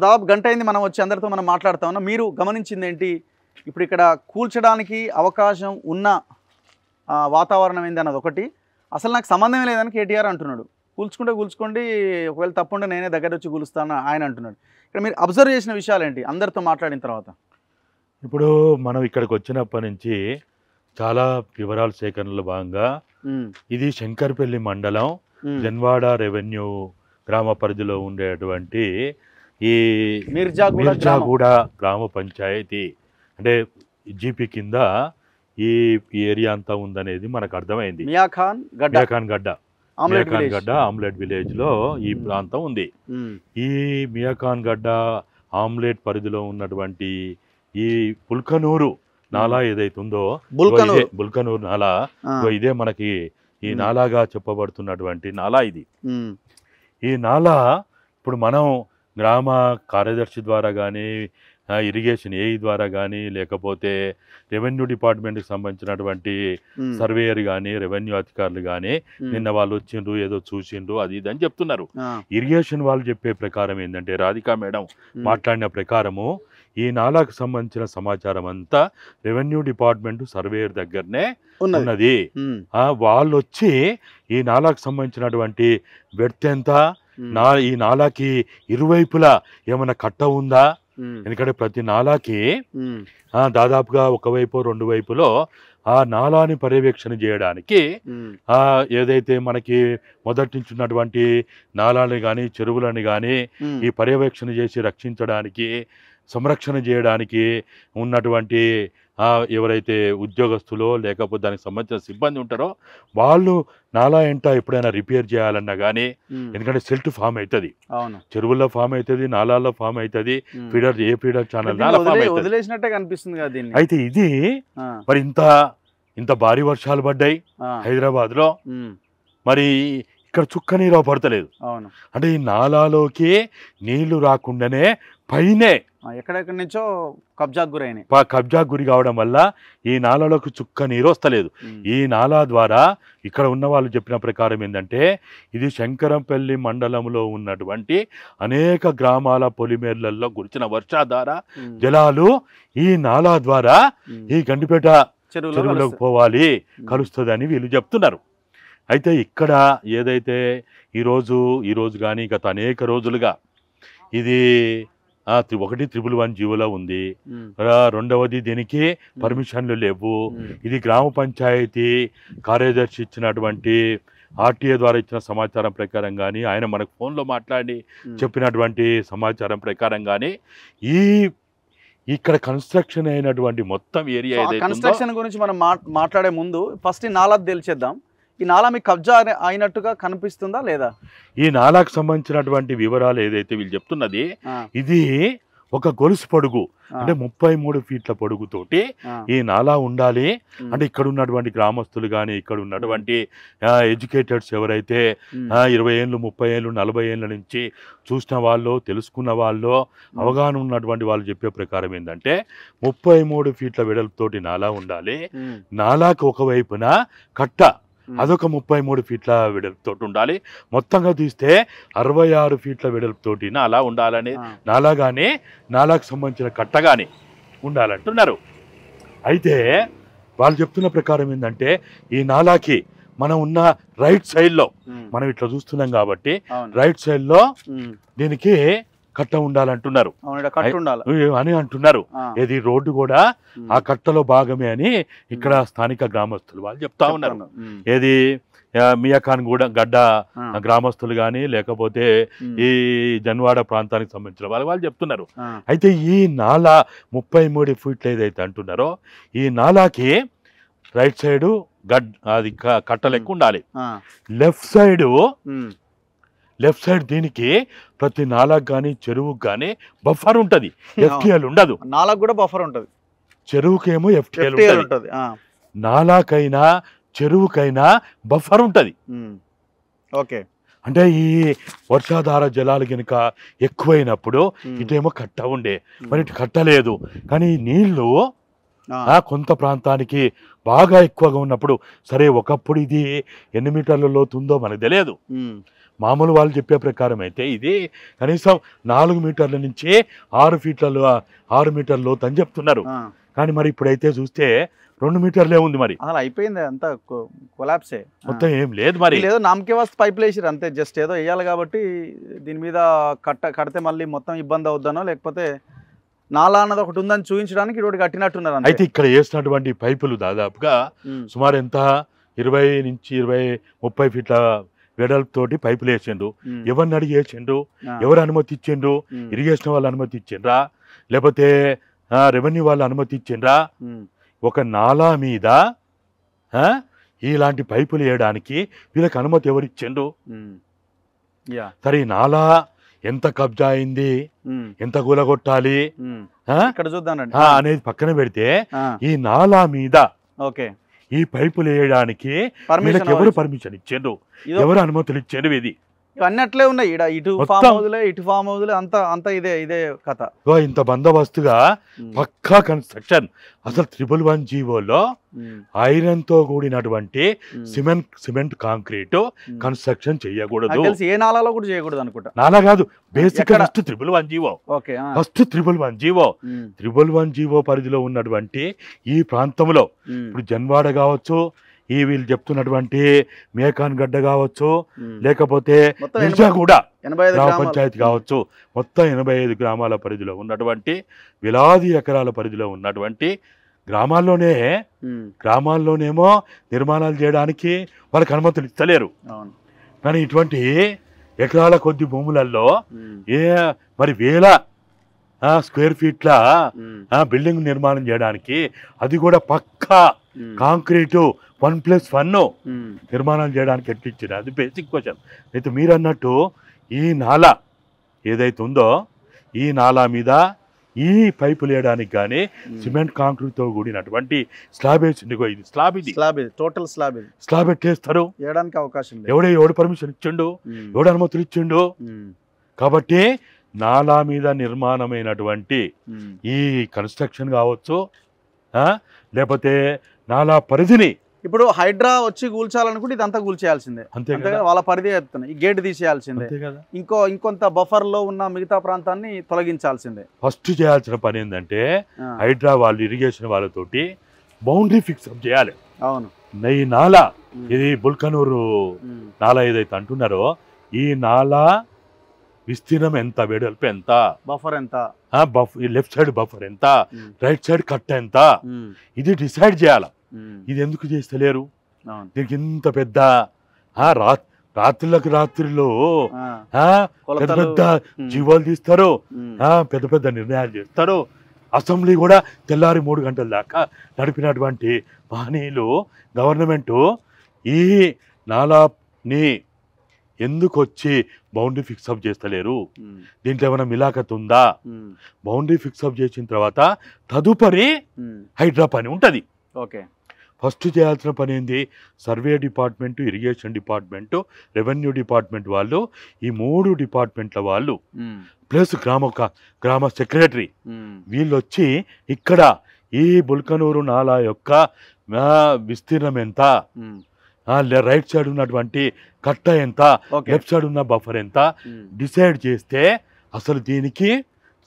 దాదాపు గంట అయింది మనం వచ్చి అందరితో మనం మాట్లాడుతా ఉన్నాం. మీరు గమనించింది ఏంటి? ఇప్పుడు ఇక్కడ కూల్చడానికి అవకాశం ఉన్న వాతావరణం ఏంది అన్నది ఒకటి. అసలు నాకు సంబంధం లేదని కేటీఆర్ అంటున్నాడు. కూల్చుకోండి, ఒకవేళ తప్పకుండా నేనే దగ్గర వచ్చి కూలుస్తాను ఆయన అంటున్నాడు. ఇక్కడ మీరు అబ్జర్వ్ చేసిన విషయాలు ఏంటి అందరితో మాట్లాడిన తర్వాత? ఇప్పుడు మనం ఇక్కడికి వచ్చినప్పటి నుంచి చాలా వివరాల సేకరణలో భాగంగా ఇది శంకర్పల్లి మండలం జన్వాడ రెవెన్యూ గ్రామ పరిధిలో ఉండేటువంటి ఈ మిర్జాగూడ గ్రామ పంచాయతీ అంటే జీపీ కింద ఈ ఏరియా అంతా ఉందనేది మనకు అర్థమైంది. మియాఖాన్ గడ్డ ఆమ్లెట్ విలేజ్ లో ఈ ప్రాంతం ఉంది. ఈ మియాఖాన్ గడ్డ ఆమ్లెట్ పరిధిలో ఉన్నటువంటి ఈ పుల్కనూరు నాలా ఏదైతే ఉందో బుల్కనూరు నాలా, ఇదే మనకి ఈ నాలాగా చెప్పబడుతున్నటువంటి నాలా ఇది. ఈ నాలా ఇప్పుడు మనం గ్రామ కార్యదర్శి ద్వారా కానీ ఇరిగేషన్ ఏఈ ద్వారా కానీ లేకపోతే రెవెన్యూ డిపార్ట్మెంట్కి సంబంధించినటువంటి సర్వేయర్ కానీ రెవెన్యూ అధికారులు కానీ నిన్న వాళ్ళు వచ్చిండ్రు ఏదో చూసిండ్రు అది ఇది అని చెప్తున్నారు. ఇరిగేషన్ వాళ్ళు చెప్పే ప్రకారం ఏంటంటే రాధికా మేడం మాట్లాడిన ప్రకారము ఈ నాలాకు సంబంధించిన సమాచారం అంతా రెవెన్యూ డిపార్ట్మెంట్ సర్వేయర్ దగ్గరనే ఉన్నది. వాళ్ళు వచ్చి ఈ నాలాకు సంబంధించినటువంటి వెడ్త్ ఎంత, ఈ నాలాకి ఇరువైపులా ఏమైనా కట్ట ఉందా, ఎందుకంటే ప్రతి నాలాకి దాదాపుగా ఒకవైపు రెండు వైపులో ఆ నాలాని పర్యవేక్షణ చేయడానికి ఏదైతే మనకి మొదటి నుంచి ఉన్నటువంటి నాలాలని కానీ చెరువులని కానీ ఈ పర్యవేక్షణ చేసి రక్షించడానికి సంరక్షణ చేయడానికి ఉన్నటువంటి ఎవరైతే ఉద్యోగస్తులో లేకపోతే దానికి సంబంధించిన సిబ్బంది ఉంటారో వాళ్ళు నాలా ఎంట ఎప్పుడైనా రిపేర్ చేయాలన్నా కానీ, ఎందుకంటే సెల్ట్ ఫామ్ అవుతుంది, చెరువుల్లో ఫామ్ అవుతుంది, నాలాల్లో ఫామ్ అవుతుంది, ఏ ఫీడర్ ఛానల్ అయితే ఇది మరి ఇంత భారీ వర్షాలు పడ్డాయి హైదరాబాద్ లో, మరి ఇక్కడ చుక్క నీరు పడతలేదు. అంటే ఈ నీళ్లు రాకుండానే పైనే ఎక్కడెక్కడి నుంచో కబ్జాకు గురి కావడం వల్ల ఈ నాలాలోకి చుక్క నీరు వస్తలేదు. ఈ నాలా ద్వారా ఇక్కడ ఉన్న వాళ్ళు చెప్పిన ప్రకారం ఏంటంటే ఇది శంకరంపల్లి మండలంలో ఉన్నటువంటి అనేక గ్రామాల పొలిమేర్లలో కురిసిన వర్షాధార జలాలు ఈ నాలా ద్వారా ఈ గండిపేట చెరువులోకి పోవాలి, కలుస్తుందని వీళ్ళు చెప్తున్నారు. అయితే ఇక్కడ ఏదైతే ఈరోజు కానీ గత అనేక రోజులుగా ఇది 111 జీవోలో ఉంది, రెండవది దీనికి పర్మిషన్లు లేవు. ఇది గ్రామ పంచాయతీ కార్యదర్శి ఇచ్చినటువంటి ఆర్టీఏ ద్వారా ఇచ్చిన సమాచారం ప్రకారం కానీ ఆయన మనకు ఫోన్లో మాట్లాడి చెప్పినటువంటి సమాచారం ప్రకారం కానీ ఇక్కడ కన్స్ట్రక్షన్ అయినటువంటి మొత్తం ఏరియా కన్స్ట్రక్షన్ గురించి మనం మాట్లాడే ముందు ఫస్ట్ ఈ నాలా తెలిచేద్దాం. ఈ నాలా మీకు కబ్జా అయినట్టుగా కనిపిస్తుందా లేదా? ఈ నాలాకు సంబంధించినటువంటి వివరాలు ఏదైతే వీళ్ళు చెప్తున్నది ఇది ఒక గొలుసు పొడుగు అంటే 33 ఫీట్ల పొడుగుతోటి ఈ నాలా ఉండాలి. అంటే ఇక్కడ ఉన్నటువంటి గ్రామస్తులు కానీ ఇక్కడ ఉన్నటువంటి ఎడ్యుకేటెడ్స్ ఎవరైతే 20 ఏళ్ళు 30 ఏళ్ళు 40 ఏళ్ళ నుంచి చూసిన వాళ్ళు తెలుసుకున్న వాళ్ళు అవగాహన ఉన్నటువంటి వాళ్ళు చెప్పే ప్రకారం ఏంటంటే 33 ఫీట్ల వెడల్పుతోటి నాలా ఉండాలి. నాలాకు ఒకవైపున కట్ట అదొక 33 ఫీట్ల వెడల్పుతో ఉండాలి. మొత్తంగా తీస్తే 66 ఫీట్ల వెడల్పుతోటి నాలా ఉండాలని, నాలా కానీ నాలాకు సంబంధించిన కట్ట కానీ ఉండాలంటున్నారు. అయితే వాళ్ళు చెప్తున్న ప్రకారం ఏంటంటే ఈ నాలాకి మనం ఉన్న రైట్ సైడ్లో మనం ఇట్లా చూస్తున్నాం కాబట్టి రైట్ సైడ్లో దీనికి కట్ట ఉండాలంటున్నారు అని అంటున్నారు. ఏది రోడ్డు కూడా ఆ కట్టలో భాగమే అని ఇక్కడ స్థానిక గ్రామస్తులు వాళ్ళు చెప్తా ఉన్నారు. ఏది మియాఖాన్ గడ్డ గ్రామస్తులు కానీ లేకపోతే ఈ జన్వాడ ప్రాంతానికి సంబంధించిన వాళ్ళు చెప్తున్నారు. అయితే ఈ నాలా 33 ఫీట్లు ఏదైతే అంటున్నారో ఈ నాలాకి రైట్ సైడు అది కట్ట లెక్క ఉండాలి. లెఫ్ట్ సైడ్ దీనికి ప్రతి నాలకు కానీ చెరువుకు కానీ బఫర్ ఉంటుంది, ఎఫ్టీఎల్ ఉండదు. నాలకు కూడా బఫర్ ఉంటుంది, చెరువుకేమో ఎఫ్టీఎల్ ఉంటుంది. నాలాకైనా చెరువుకైనా బఫర్ ఉంటుంది. ఓకే, అంటే ఈ వర్షాధార జలాలు కనుక ఎక్కువైనప్పుడు ఇటేమో కట్ట ఉండే, మరి ఇటు కట్టలేదు. కానీ నీళ్లు కొంత ప్రాంతానికి బాగా ఎక్కువగా ఉన్నప్పుడు సరే ఒకప్పుడు ఇది ఎన్ని మీటర్ల లోతు ఉందో మనకు తెలియదు. మామూలు వాళ్ళు చెప్పే ప్రకారం అయితే ఇది కనీసం 4 మీటర్ల నుంచి 6 మీటర్ల లోతు అని చెప్తున్నారు. కానీ మరి ఇప్పుడైతే చూస్తే 2 మీటర్లే ఉంది. మరి అసలు అయిపోయింది అంతా కొలాప్సే, మొత్తం ఏం లేదు. మరి ఏదో నామకే వస్తే పైపులు వేసారు అంతే, జస్ట్ ఏదో వేయాలి కాబట్టి దీని మీద కడితే మళ్ళీ మొత్తం ఇబ్బంది అవుద్దనో లేకపోతే నాలా అన్నది ఒకటి ఉందని చూపించడానికి ఇటు కట్టినట్టున్నారు. అయితే ఇక్కడ వేసినటువంటి పైపులు దాదాపుగా సుమారు ఎంత 20 నుంచి 30 ఫీట్ల వెడల్పుతోటి పైపులు వేసిండ్రు. ఎవరిని అడిగి వేసిండ్రు? ఎవరు అనుమతి ఇచ్చిండ్రు? ఇరిగేషన్ వాళ్ళు అనుమతి ఇచ్చిండ్రా లేకపోతే రెవెన్యూ వాళ్ళు అనుమతి ఇచ్చిండ్రా? ఒక నాలా మీద ఇలాంటి పైపులు వేయడానికి వీళ్ళకి అనుమతి ఎవరు ఇచ్చిండ్రు? సరే ఈ నాలా ఎంత కబ్జా అయింది, ఎంత కూలగొట్టాలి అనేది పక్కన పెడితే ఈ నాలా మీద ఈ పైపులు వేయడానికి ఎవరు పర్మిషన్ ఇచ్చిండ్రు? ఎవరు అనుమతులు ఇచ్చిండ్రు? ఇది ఇవన్నీ అట్లే ఉన్నాయి. ఇటు ఫామ్ హౌస్లే అంత ఇదే కథ. ఇంత బందోబస్తుగా పక్కా కన్స్ట్రక్షన్. అసలు 111 జీవోలో ఐరన్ తో కూడినటువంటి సిమెంట్ కాంక్రీట్ కన్స్ట్రక్షన్ చేయకూడదు. ఏ నాలాలో కూడా చేయకూడదు అనుకుంటా. నాలా కాదు, basic first 111 GO. First 111 GO పరిధిలో ఉన్నటువంటి ఈ ప్రాంతంలో ఇప్పుడు జన్వాడ కావచ్చు, ఈ వీళ్ళు చెప్తున్నటువంటి మేకాన్ గడ్డ కావచ్చు, లేకపోతే మిర్జాగూడ గ్రామ పంచాయతీ కావచ్చు, మొత్తం 85 గ్రామాల పరిధిలో ఉన్నటువంటి వేలాది ఎకరాల పరిధిలో ఉన్నటువంటి గ్రామాల్లోనేమో నిర్మాణాలు చేయడానికి వాళ్ళకి అనుమతులు ఇస్తలేరు. కానీ ఇటువంటి ఎకరాల కొద్ది భూములలో మరి వేల స్క్వేర్ ఫీట్ల బిల్డింగ్ నిర్మాణం చేయడానికి, అది కూడా పక్కా కాంక్రీటు 1+1 నిర్మాణాలు చేయడానికి ఎట్లిచ్చారు? అది బేసిక్ క్వశ్చన్. అయితే మీరు అన్నట్టు ఈ నాలా ఏదైతే ఉందో ఈ నాలా మీద ఈ పైపులు వేయడానికి కానీ సిమెంట్ కాంక్రీట్ తో కూడినటువంటి స్లాబ్ వేసింది. ఇది టోటల్ స్లాబ్ ఎట్లేస్తారు? అవకాశం ఎవడు పర్మిషన్ ఇచ్చిండు? ఎవడు అనుమతులు ఇచ్చిండు? కాబట్టి నాలా మీద నిర్మాణమైనటువంటి ఈ కన్స్ట్రక్షన్ కావచ్చు, లేకపోతే నాలా పరిధిని ఇప్పుడు హైడ్రా వచ్చి కూల్చాలనుకుంటే ఇదంతా కూల్చేయాల్సిందే, అంతే వాళ్ళ పరిధి చెప్తున్నా. ఈ గేట్ తీసేయాల్సిందే, ఇంకొంత బఫర్ లో ఉన్న మిగతా ప్రాంతాన్ని తొలగించాల్సిందే. ఫస్ట్ చేయాల్సిన పని ఏంటంటే హైడ్రా వాళ్ళు ఇరిగేషన్ వాళ్ళతోటి బౌండరీ ఫిక్స్ అప్ చేయాలి. అవును, ఈ నాలా ఇది బుల్కనూరు నాలా ఏదైతే అంటున్నారో ఈ నాలా విస్తీర్ణం ఎంత, వెడల్పు ఎంత, బఫర్ ఎంత, లెఫ్ట్ సైడ్ బఫర్ ఎంత, రైట్ సైడ్ కట్ ఎంత, ఇది డిసైడ్ చేయాలి. ఇది ఎందుకు చేస్తలేరు? దీనికి ఇంత పెద్ద రాత్రిలో పెద్ద పెద్ద జీవాలు తీస్తారు, పెద్ద పెద్ద నిర్ణయాలు చేస్తారు. అసెంబ్లీ కూడా తెల్లారి 3 గంటల దాకా నడిపినటువంటి మహనీయులు గవర్నమెంట్ ఈ నాలాని ఎందుకు వచ్చి బౌండరీ ఫిక్సప్ చేస్తలేరు? దీంట్లో ఏమైనా మిలాఖత్ ఉందా? బౌండరీ ఫిక్సప్ చేసిన తర్వాత తదుపరి హైడ్రా పని ఉంటుంది. ఫస్ట్ చేయాల్సిన పని ఏంది? Survey department, irrigation department, revenue department వాళ్ళు, ఈ 3 డిపార్ట్మెంట్ల వాళ్ళు ప్లస్ గ్రామ సెక్రటరీ వీళ్ళు వచ్చి ఇక్కడ ఈ బుల్కనూరు నాలా యొక్క విస్తీర్ణం ఎంత, రైట్ సైడ్ ఉన్నటువంటి కట్ట ఎంత, లెఫ్ట్ సైడ్ ఉన్న బఫర్ ఎంత డిసైడ్ చేస్తే అసలు దీనికి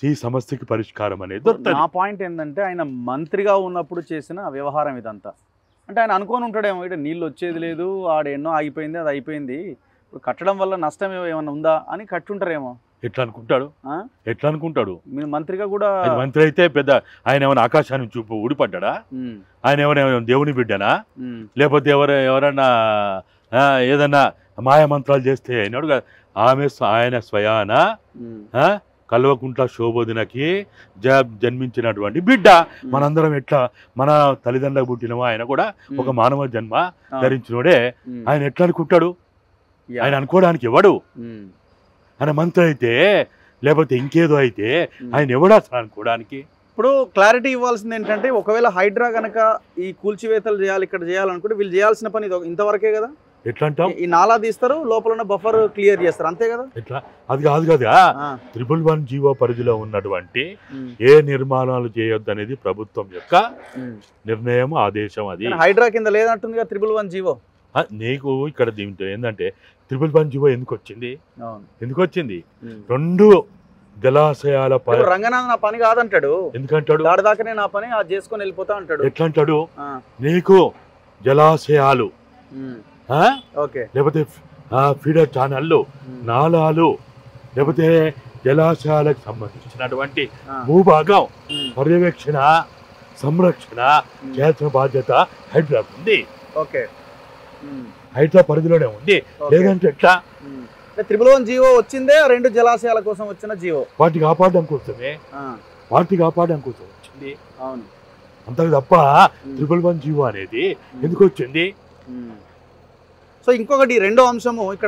ఈ సమస్యకి పరిష్కారం అనేది దొరుకుతుంది. నా పాయింట్ ఏంటంటే ఆయన మంత్రిగా ఉన్నప్పుడు చేసిన వ్యవహారం ఇదంతా. అంటే ఆయన అనుకోని ఉంటాడేమో, ఇక్కడ నీళ్ళు వచ్చేది లేదు, ఆడ ఎన్నో ఆగిపోయింది, అది అయిపోయింది, ఇప్పుడు కట్టడం వల్ల నష్టం ఏమైనా ఉందా అని కట్టుంటారేమో. ఎట్లా అనుకుంటాడు? మీరు మంత్రిగా కూడా, మంత్రి అయితే పెద్ద ఆయన ఏమైనా ఆకాశాన్ని చూపు ఊడిపడ్డా? ఆయన ఏమైనా దేవుని బిడ్డనా? లేకపోతే ఎవరన్నా ఏదన్నా మాయమంత్రాలు చేస్తే అయినాడు? ఆయన స్వయాన కల్వకుంట్ల శోభోదినకి జన్మించినటువంటి బిడ్డ. మనందరం ఎట్లా మన తల్లిదండ్రులకు పుట్టినమో ఆయన కూడా ఒక మానవ జన్మ ధరించినోడే. ఆయన ఎట్లా అనుకుంటాడు? ఆయన అనుకోవడానికి ఎవడు? ఆయన మంత్రి అయితే లేకపోతే ఇంకేదో అయితే ఆయన ఎవడు అసలు అనుకోవడానికి? ఇప్పుడు క్లారిటీ ఇవ్వాల్సింది ఏంటంటే, ఒకవేళ హైడ్రా కనుక ఈ కూల్చివేతలు చేయాలి, ఇక్కడ చేయాలనుకుంటే వీళ్ళు చేయాల్సిన పని ఇంతవరకే కదా. ఎట్లా అంటాం? ఈ నాలా తీస్తారు, లోపల ఉన్న బఫర్ క్లియర్ చేస్తారు, అంతే కదా? ఎట్లా? అది కాదు కదా, 111 జీవో పరిధిలో ఉన్నటువంటి ఏ నిర్మాణాలు చేయొద్దు అనేది ప్రభుత్వం యొక్క నిర్ణయం, ఆదేశం. అది హైడ్రా కింద లేదంటుంది కదా 111 జీవో. నీకు ఇక్కడ దీంట్లో ఏంటంటే 111 జీవో ఎందుకు వచ్చింది? 2 జలాశయాల రంగనాథ్ నా పని కాదంటాడు. ఎందుకంటాడు? దాడి దాకానే నా పని, అది చేసుకొని వెళ్ళిపోతా అంటాడు. ఎట్లా అంటాడు? నీకు జలాశయాలు, లేకపోతే ఫీడర్ ఛానళ్ళు, నాలాలు, లేకపోతే జలాశయాలకు సంబంధించినటువంటి భూభాగం పర్యవేక్షణ, సంరక్షణ చేయాల్సిన బాధ్యత హైడ్రా ఉంది. హైడ్రా పరిధిలోనే ఉంది. లేదంటే ఎట్లా? 111 జీవో వచ్చిందే 2 జలాశయాల కోసం వచ్చిన జీవో. వాటిని కాపాడడం కోసమే, వచ్చింది. అవును, అంతకు తప్ప 111 జీవో అనేది ఎందుకు వచ్చింది? సో ఇంకొకటి రెండో అంశము ఇక్కడ